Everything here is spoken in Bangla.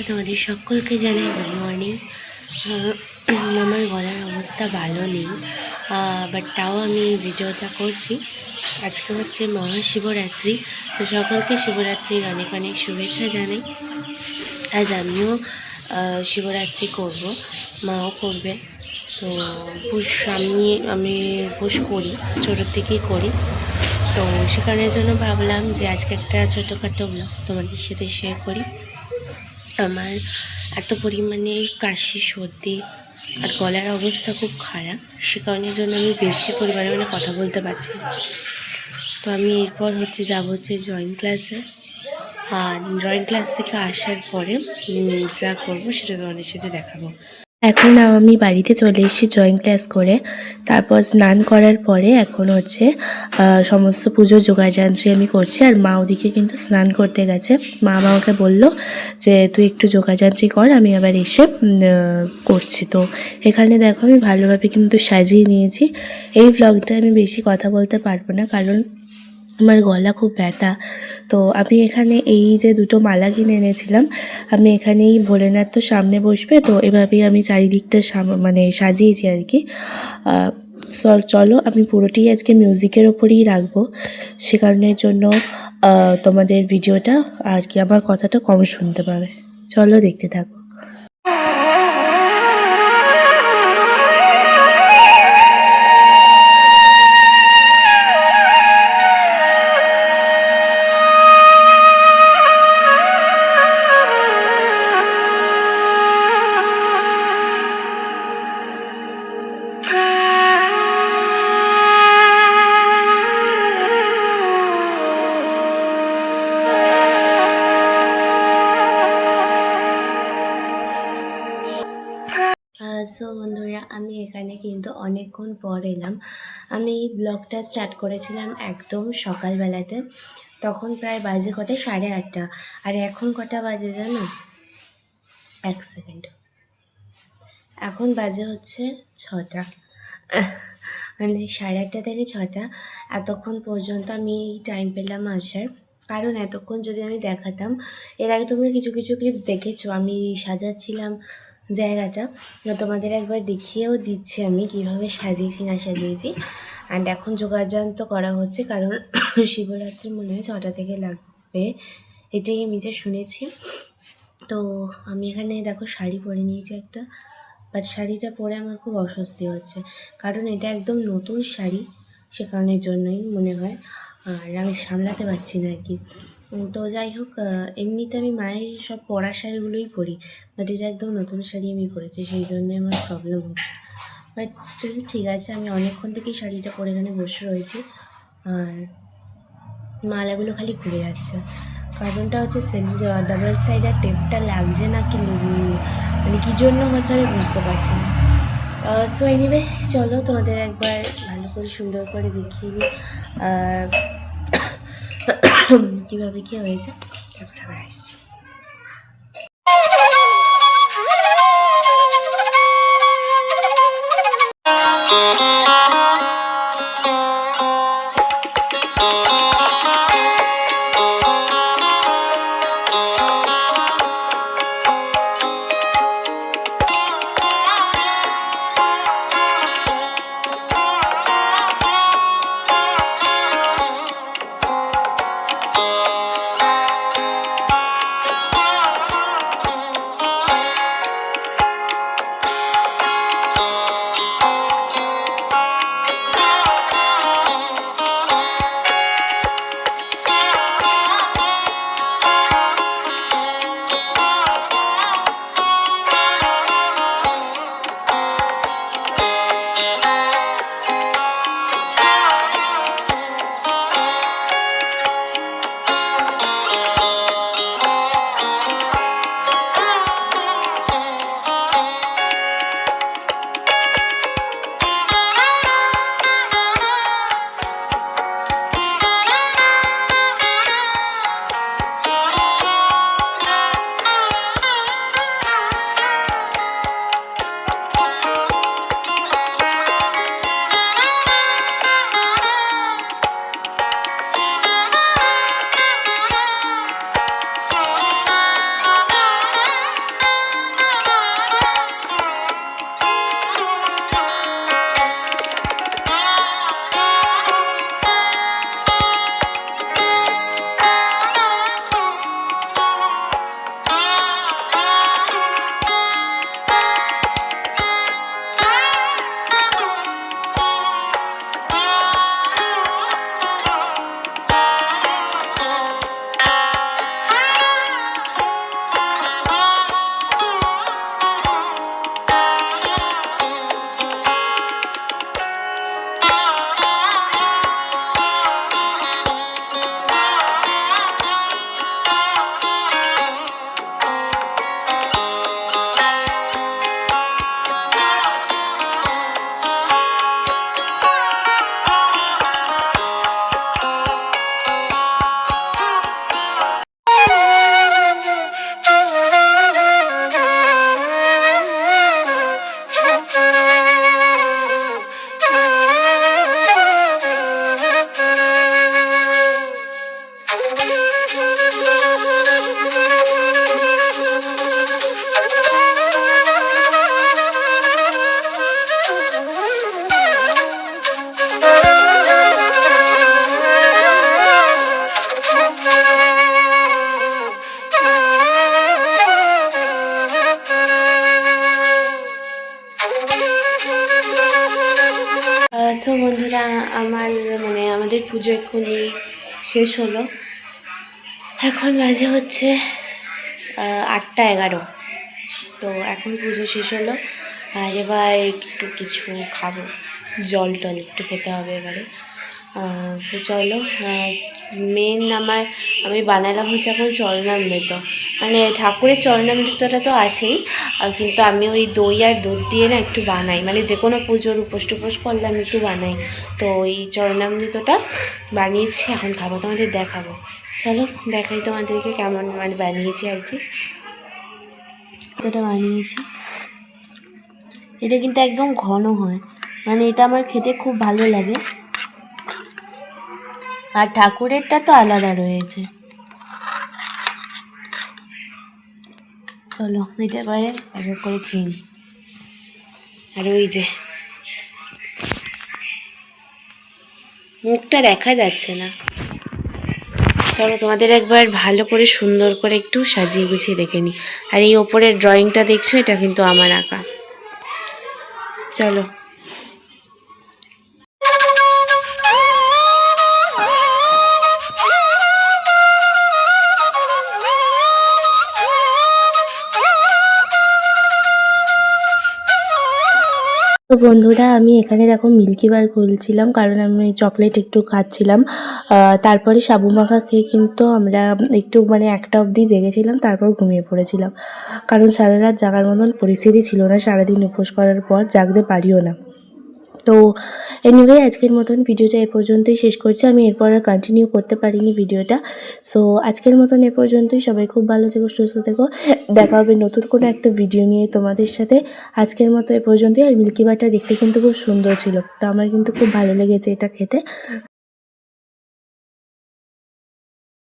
তোমাদের সকলকে জানাই গুড মর্নিং। আমার গলার অবস্থা ভালো নেই, বাট তাও আমি ভিডিওটা করছি। আজকে হচ্ছে মহাশিবরাত্রি, তো সকলকে শিবরাত্রির অনেক অনেক শুভেচ্ছা জানাই। আজ আমিও শিবরাত্রি করব, মাও করবে। তো আমি উপোস করি, ছোটোর থেকেই করি। তো সেখানের জন্য ভাবলাম যে আজকে একটা ছোটোখাটো ব্লগ তোমাদের সাথে শেয়ার করি। আমার এত পরিমাণে কাশি, সর্দি আর গলার অবস্থা খুব খারাপ, সে কারণের জন্য আমি বেশি পরিমাণে কথা বলতে পারছি না। তো আমি এরপর যাব ড্রয়িং ক্লাসে। আর ড্রয়িং ক্লাস থেকে আসার পরে যা করবো সেটা তোমাদের সাথে দেখাবো। এখন আমি বাড়িতে চলে এসেছি ড্রয়িং ক্লাস করে। তারপর স্নান করার পরে এখন হচ্ছে সমস্ত পুজোর জোগাড়যন্ত্রী আমি করছি। আর মা ওদিকে কিন্তু স্নান করতে গেছে। মা আমাকে বলল যে তুই একটু জোগাড়যন্ত্রী কর, আমি আবার এসে করছি। তো এখানে দেখো আমি ভালোভাবে কিন্তু সাজিয়ে নিয়েছি। এই ভ্লগটা আমি বেশি কথা বলতে পারবো না, কারণ আমার গলা খুব ব্যথা। তো আমি এখানে এই যে দুটো মালা কিনে এনেছিলাম, আমি এখানেই ভোলেনাথ তো সামনে বসবে, তো এভাবেই আমি চারিদিকটা মানে সাজিয়েছি আর কি। চলো আমি পুরোটাই আজকে মিউজিকের ওপরেই রাখবো, সে কারণের জন্য তোমাদের ভিডিওটা আর কি আমার কথাটা কম শুনতে পাবে। চলো দেখতে থাকো। সো বন্ধুরা, আমি এখানে কিন্তু অনেকক্ষণ পর এলাম। আমি এই ব্লগটা স্টার্ট করেছিলাম একদম সকালবেলাতে, তখন প্রায় বাজে কটা 8:30। আর এখন কটা বাজে জানো? এক সেকেন্ড, এখন বাজে হচ্ছে 6টা। মানে 8:30 থেকে 6টা, এতক্ষণ পর্যন্ত আমি টাইম পেলাম আসার। কারণ এতক্ষণ যদি আমি দেখাতাম, এর আগে তোমরা কিছু কিছু ক্লিপস দেখেছো আমি সাজাচ্ছিলাম জায়গাটা, তোমাদের একবার দেখিয়েও দিচ্ছি আমি কীভাবে সাজিয়েছি না সাজিয়েছি। অ্যান্ড এখন যোগাযন্ত্র করা হচ্ছে, কারণ শিবরাত্রি মনে হয় 6টা থেকে লাগবে, এটাই আমি যা শুনেছি। তো আমি এখানে দেখো শাড়ি পরে নিয়েছি একটা, বাট শাড়িটা পরে আমার খুব অস্বস্তি হচ্ছে, কারণ এটা একদম নতুন শাড়ি, সে কারণের জন্যই মনে হয়। আর আমি সামলাতে পারছি না আর কি। তো যাই হোক, এমনিতে আমি মায়ের সব পরা শাড়িগুলোই পরি, বাট এটা একদম নতুন শাড়ি আমি পরেছি, সেই জন্যই আমার প্রবলেম হচ্ছে। বাট স্টিল ঠিক আছে, আমি অনেকক্ষণ থেকেই শাড়িটা পরে এখানে বসে রয়েছি। আর মালাগুলো খালি ঘুরে যাচ্ছে, কারণটা হচ্ছে ডাবল সাইডের টেপটা লাগছে না কি, মানে কী জন্য হচ্ছে আমি বুঝতে পারছি না। সো এনিওয়ে, চলো তোমাদের একবার ভালো করে সুন্দর করে দেখিয়ে দিই কীভাবে কী হয়েছে, তারপর আবার আসছি। আমাদের পুজো এক্ষুনি শেষ হলো। এখন বাজে হচ্ছে 8:11। তো এখন পুজো শেষ হলো, আর এবার একটু কিছু খাবো, জল টল একটু খেতে হবে এবারে। তো চলো, মেন আমি বানালাম হচ্ছে এখন চরণামৃত, মানে ঠাকুরের চরণামৃতটা তো আছেই, কিন্তু আমি ওই দই আর দুধ দিয়ে না একটু বানাই, মানে যে কোনো পুজোর উপোস টুপোস করলে আমি একটু বানাই। তো ওই চরণামৃতটা বানিয়েছি, এখন খাবো, তোমাদের দেখাবো। চলো দেখাই তোমাদেরকে কেমন মানে বানিয়েছি আর কি। এটা বানিয়েছি, এটা কিন্তু একদম ঘন হয়, মানে এটা আমার খেতে খুব ভালো লাগে, আর ঠাকুরেরটা তো আলাদা রয়েছে। চলো এটা এবারে এক করে খেয়ে নিই। আর ওই যে মুখটা দেখা যাচ্ছে না, চলো তোমাদের একবার ভালো করে সুন্দর করে একটু সাজিয়ে গুছিয়ে দেখে নিই। আর এই ওপরের ড্রয়িংটা দেখছো, এটা কিন্তু আমার আঁকা। চলো। তো বন্ধুরা, আমি এখানে দেখো মিল্কি বার খুলছিলাম, কারণ আমি চকলেট একটু খাচ্ছিলাম। তারপরে সাবু মাখা খেয়ে কিন্তু আমরা একটু মানে 1টা অবধি জেগেছিলাম, তারপর ঘুমিয়ে পড়েছিলাম, কারণ সারা রাত জাগার মতন পরিস্থিতি ছিল না, সারাদিন উপোস করার পর জাগতে পারিও না। তো এনিওয়ে, আজকের মতন ভিডিওটা এ পর্যন্তই শেষ করছি, আমি এরপর আর কন্টিনিউ করতে পারিনি ভিডিওটা। সো আজকের মতন এ পর্যন্তই, সবাই খুব ভালো থেকো, সুস্থ থেকো, দেখা হবে নতুন কোনো একটা ভিডিও নিয়ে তোমাদের সাথে। আজকের মতো এ পর্যন্তই। আর মিল্কি বারটা দেখতে কিন্তু খুব সুন্দর ছিল, তো আমার কিন্তু খুব ভালো লেগেছে এটা খেতে।